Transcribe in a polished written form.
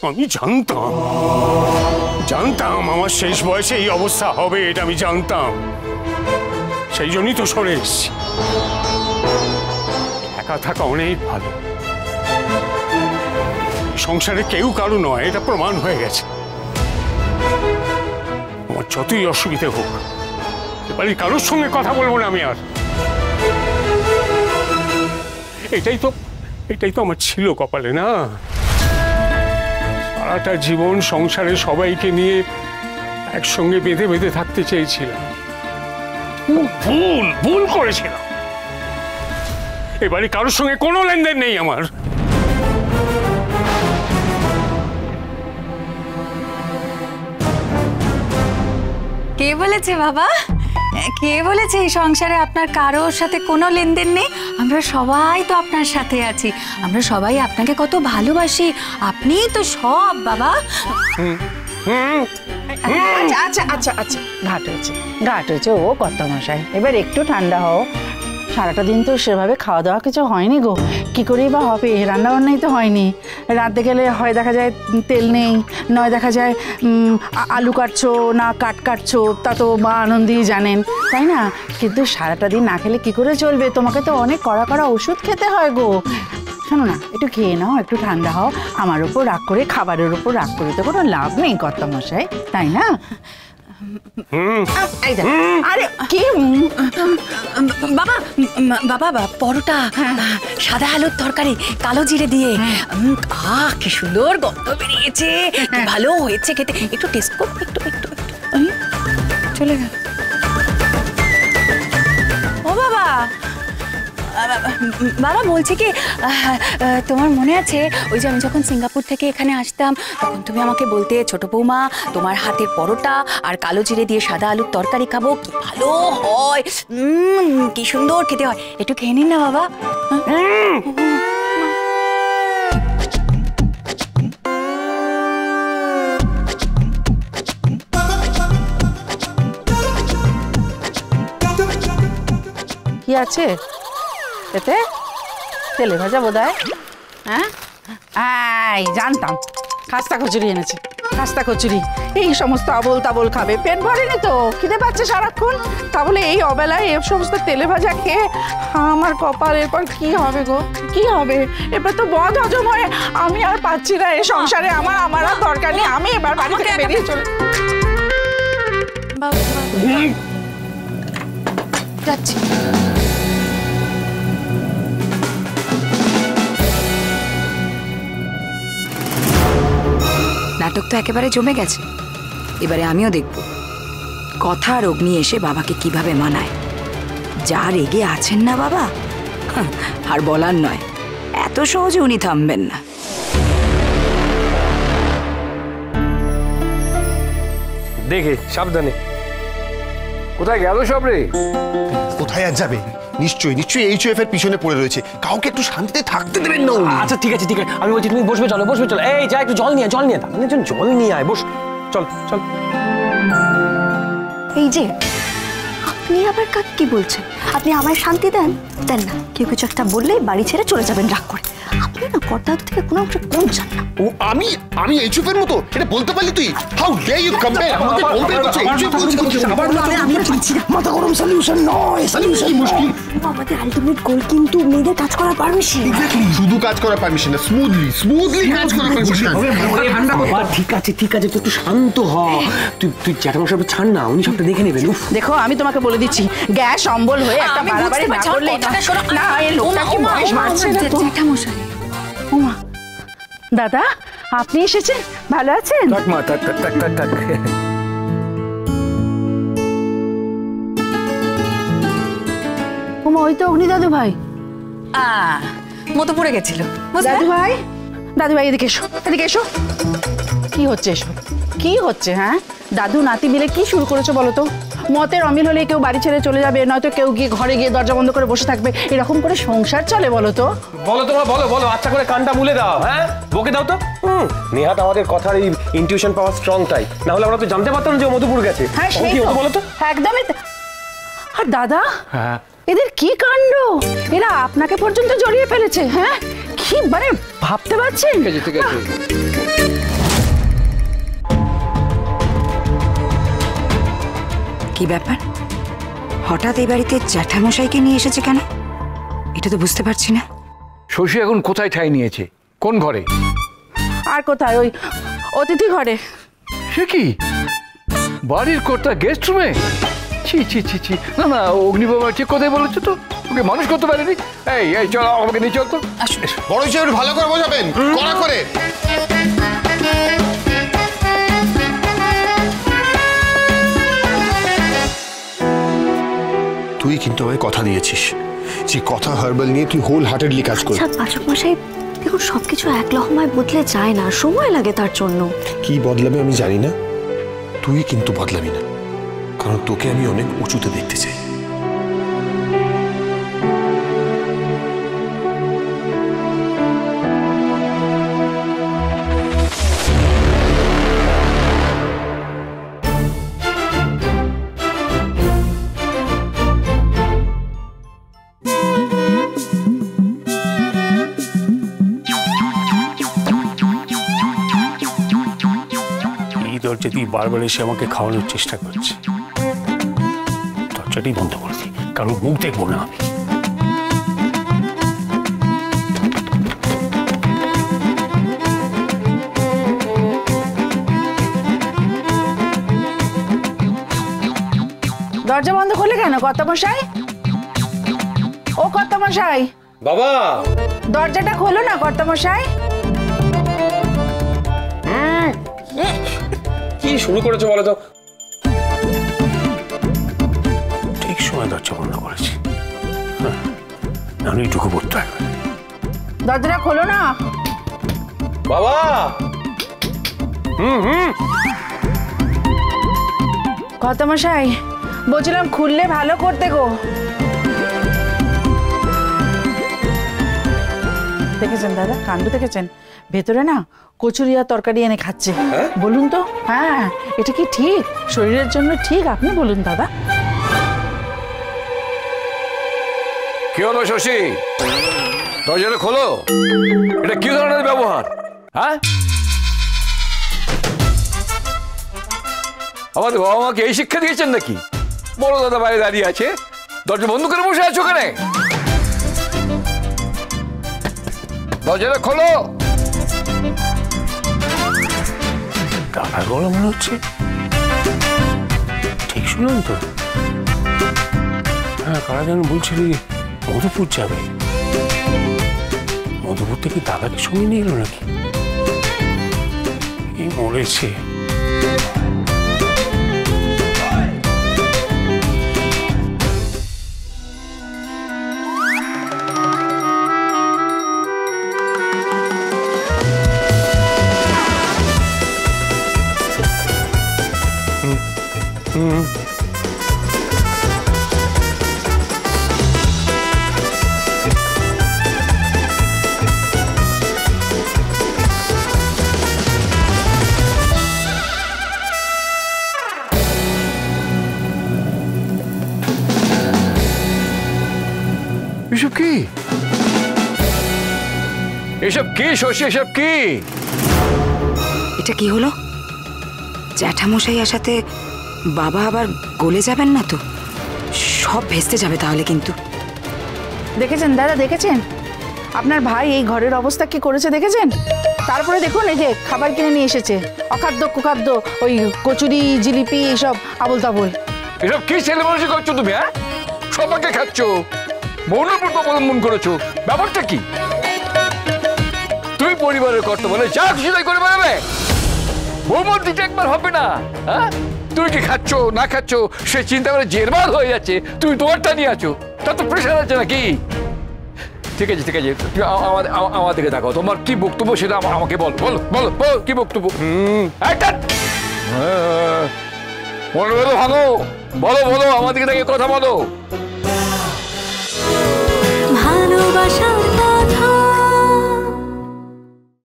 আমি জানতাম আমার শেষ বয়সে এই অবস্থা হবে, এটা আমি জানতাম। সেই জন্যই তো সরে এসেছি। একা থাকা অনেক ভালো, সংসারে কেউ কারো নয়, এটা প্রমাণ হয়ে গেছে। আমার যতই অসুবিধে হোক এবারে কারোর সঙ্গে কথা বলবো না আমি আর। এটাই তো আমার ছিল কপালে, না? সারাটা জীবন সংসারে সবাইকে নিয়ে একসঙ্গে বেঁধে বেঁধে থাকতে চেয়েছিলাম। ভুল করেছিলাম। এবারে কারোর সঙ্গে কোনো লেনদেন নেই আমার। কে বলেছে বাবা? কে বলেছে এই সংসারে আপনার কারোর সাথে কোনো লেনদেন নেই? আমরা সবাই তো আপনার সাথে আছি, আমরা সবাই আপনাকে কত ভালোবাসি। আপনিই তো সব বাবা। আচ্ছা আচ্ছা আচ্ছা, ঘাট হয়েছে ও কর্তামশাই, এবার একটু ঠান্ডা হও। সারাটা দিন তো সেভাবে খাওয়া দাওয়া কিছু হয়নি গো, কি করেই বা হবে? রান্নাবান্নাই তো হয়নি। রাঁধতে গেলে হয় দেখা যায় তেল নেই, নয় দেখা যায় আলু কাটছো না কাটছো, তা তো মা আনন্দেই জানেন, তাই না? কিন্তু সারাটা দিন না খেলে কি করে চলবে? তোমাকে তো অনেক কড়া ওষুধ খেতে হয় গো। শোনো না, একটু খেয়ে নাও, একটু ঠান্ডা হও। আমার ওপর রাগ করে, খাবারের ওপর রাগ করে তো কোনো লাভ নেই কর্তামশাই, তাই না? আরে কি বাবা পরোটা, সাদা আলুর তরকারি, কালো জিরে দিয়ে, কি সুন্দর গন্ধ বেরিয়েছে, ভালো হয়েছে খেতে। একটু টেস্ট করো, একটু চলে গেল। ও বাবা, বাবা বলছি কি, তোমার মনে আছে ওই যে আমি যখন সিঙ্গাপুর থেকে এখানে আসতাম তখন তুমি আমাকে বলতে, ছোট বৌমা তোমার হাতের পরোটা আর কালো জিরে দিয়ে সাদা আলুর তরকারি খাবো, কি ভালো হয়, কি সুন্দর খেতে হয়, একটু খেয়ে নিন না বাবা। কি আছে এতে? তেলে ভাজা বোধ হয়। হ্যাঁ জানতাম, খাস্তা কচুরি এনেছে, খাস্তা কচুরি। এই সমস্ত আবোল তাবোল খাবে, পেট ভরেনি তো, খিদে পাচ্ছে সারাক্ষণ, তাহলে এই অবেলায় এই সমস্ত তেলে ভাজা খেয়ে আমার কপাল এরপর কি হবে গো, কি হবে? এবার তো বদ হজম হয়ে আমি আর পাচ্ছি না এই সংসারে, আমার আর দরকার নেই, আমি এবার বাড়ি থেকে বেরিয়ে চলে যাচ্ছি। নাটক তো একেবারে জমে গেছে, এবারে আমিও দেখব কথা আর অগ্নি এসে বাবাকে কিভাবে মানায়। যা রেগে আছেন না বাবা, আর বলার নয়, এত সহজে উনি থামবেন না। দেখে সাবধানে। কোথায় গেল সব রে? কোথায় আর যাবে? নিশ্চয়ই এইচএফ এর পিছনে পড়ে রয়েছে, কাউকে একটু শান্তিতে থাকতে দেবেন না। আচ্ছা ঠিক আছে, আমি বলছি তুমি বসবে চলো। এই যা, একটু জল নিয়ে জল নিয়ে আয়, বস। চল। এই যে আপনি আবার কাকে কি বলছেন? আপনি আমায় শান্তি দেন না, কেউ কিছু একটা বললেই বাড়ি ছেড়ে চলে যাবেন রাগ করে। আপনি না কর্তার থেকে কোনো অংশ কম চান না। ও আমি এইচএফ এর মতো এটা বলতে পারলি তুই? How do you compare? আমাদের কম্পেয়ার করছে এইচএফ বলছে। আবার আমি পাচ্ছি না, মাথা গরম। সলিউশন নয়, সলিউশন মুশকিল। আমাদের আলটিমেট গোল কিন্তু মেয়েদের কাজ করার পারমিশন। এক্স্যাক্টলি, শুধু কাজ করার পারমিশন না, স্মুথলি কাজ করার পারমিশন। ঠিক আছে, তুই একটু শান্ত হ। তুই জ্যাঠামশাই ছাড় না, উনি সবটা দেখে নেবেন। দেখো আমি তোমাকে বলে দিচ্ছি, গ্যাস অম্বল হয়ে একটা বাড়াবাড়ি না করলে না, এই লোকটা কি বয়স বাড়ছে না তো? জ্যাঠামশাই, ওমা, দাদা আপনি এসেছেন, ভালো আছেন? থাক মা, থাক। ওমা, ওই তো অগ্নি দাদু ভাই। মতো পড়ে গেছিল। দাদু ভাই এদিকে এসো। কি হচ্ছে এসব? কি হচ্ছে? হ্যাঁ, দাদু নাতি মিলে কি শুরু করেছো বলো তো? মতের অমিল হলে কেউ বাড়ি ছেড়ে চলে যাবে, নয়তো কেউ গিয়ে ঘরে গিয়ে দরজা বন্ধ করে বসে থাকবে, এরকম করে সংসার চলে বলো তো? বলো আচ্ছা করে কানটা মুলে দাও। হ্যাঁ, বকে দাও তো। নেহাত আমাদের কথার এই ইনটিউশন পাওয়ার স্ট্রং তাই, না হলে আমরা তো জানতে পারতাম যে মধুপুর গেছে। হ্যাঁ সেই তো বলো তো। একদমই। আর দাদা, এদের কি কাণ্ড! এরা আপনাকে পর্যন্ত জড়িয়ে ফেলেছে। হ্যাঁ, কি মানে ভাবতে পারছেন? ঠিক আছে। কি ব্যাপার, হঠাৎ এই বাড়িতে জ্যাঠামশাইকে নিয়ে এসেছে কেন? এটা তো বুঝতে পারছি না। শশী এখন কোথায় ঠাঁই নিয়েছে? কোন ঘরে? আর কোথায়? ওই অতিথি ঘরে। সে কি, বাড়ির কর্তা গেস্ট রুমে? ছি ছি ছি ছি, না না, অগ্নিবাবা ঠিক কোথায় বলেছো তো, ওকে মানুষ করতে পারেনি। এই এই চল, আমাকে নিয়ে চল তো। বড় হিসেবে ভালো করে বোঝাবেন, কড়া করে। তুই কিন্তু আমায় কথা দিয়েছিস যে কথা হার্বাল নিয়ে তুই হোল হার্টেডলি কাজ করবি। আচ্ছা পাচক মশাই, দেখুন সবকিছু এক লহমায় বদলে যায় না, সময় লাগে তার জন্য। কি বদলাবে আমি জানি না, তুই কিন্তু বদলাবি না, কারণ তোকে আমি অনেক উঁচুতে দেখতে চাই। দরজা দিয়ে বারবার এসে আমাকে খাওয়ানোর চেষ্টা করছে। দরজাটাই বন্ধ করে দিই, কারণ মুখ দেখবো না আমি। দরজা বন্ধ করলে কেন কর্তামশাই? ও কর্তামশাই, বাবা দরজাটা খোলো না কর্তামশাই। কি শুরু করেছো বলো তো? ঠিক সময় দরজা বন্ধ করেছি, নাহলে এইটুকু পড়তে হবে। দরজাটা খোলো না বাবা। কর্তামশাই, বলছিলাম খুললে ভালো করতে গো। দেখেছেন দাদা, কাণ্ড দেখেছেন? ভেতরে না কচুরি আর তরকারি এনে খাচ্ছে। বলুন তো, হ্যাঁ এটা কি ঠিক? শরীরের জন্য ঠিক? আপনি বলুন দাদা। কি হলো শশী, দরজাটা খোলো। এটা কি ধরনের ব্যবহার? হ্যাঁ, আমাদের বাবা মাকে এই শিক্ষা দিয়েছেন নাকি? বড় দাদা বাইরে দাঁড়িয়ে আছে, দরজা বন্ধ করে বসে আছো কেন? দরজাটা খোলো। টাকার গলা মনে হচ্ছে, ঠিক শুনলাম তো? হ্যাঁ, কারা যেন বলছিলি মধুপুর যাবে। মধুপুর থেকে দাদাকে সঙ্গে নিয়ে এলো নাকি? এই মরেছে। এসব কি? এসব কি শশী, এসব কি? এটা কি হলো? জ্যাঠামশাই আসাতে বাবা আবার গলে যাবেন না তো? সব ভেস্তে যাবে তাহলে কিন্তু। দেখেছেন দাদা, দেখেছেন আপনার ভাই এই ঘরের অবস্থা কি করেছে দেখেছেন? তারপরে দেখুন এই যে খাবার কিনে নিয়ে এসেছে, অখাদ্য কুখাদ্য, ওই কচুরি জিলিপি এসব আবল তাবল। এসব কি ছেলে মানুষ করছো তুমি? হ্যাঁ, সবাইকে খাচ্ছ, মৌনব্রত অবলম্বন করেছো, ব্যাপারটা কি? তুমি পরিবারের কর্তা বলে যা খুশি তাই করে বেড়াবে? বৌমার দিকে একবার হবে না? হ্যাঁ, তুমি কি খাচ্ছ না খাচ্ছ সে চিন্তা করে জেরবার হয়ে যাচ্ছে, তুমি তোমারটা নিয়ে আছো, তার তো প্রেশার আছে নাকি? ঠিক আছে ঠিক আছে, তুমি আমার দিকে দেখো, তোমার কি বক্তব্য সেটা আমাকে বলো, বলো বলো বলো, কি বক্তব্য? মনে বলো ভাঙো, বলো বলো, আমার দিকে দেখে কথা বলো। ভালোবাসা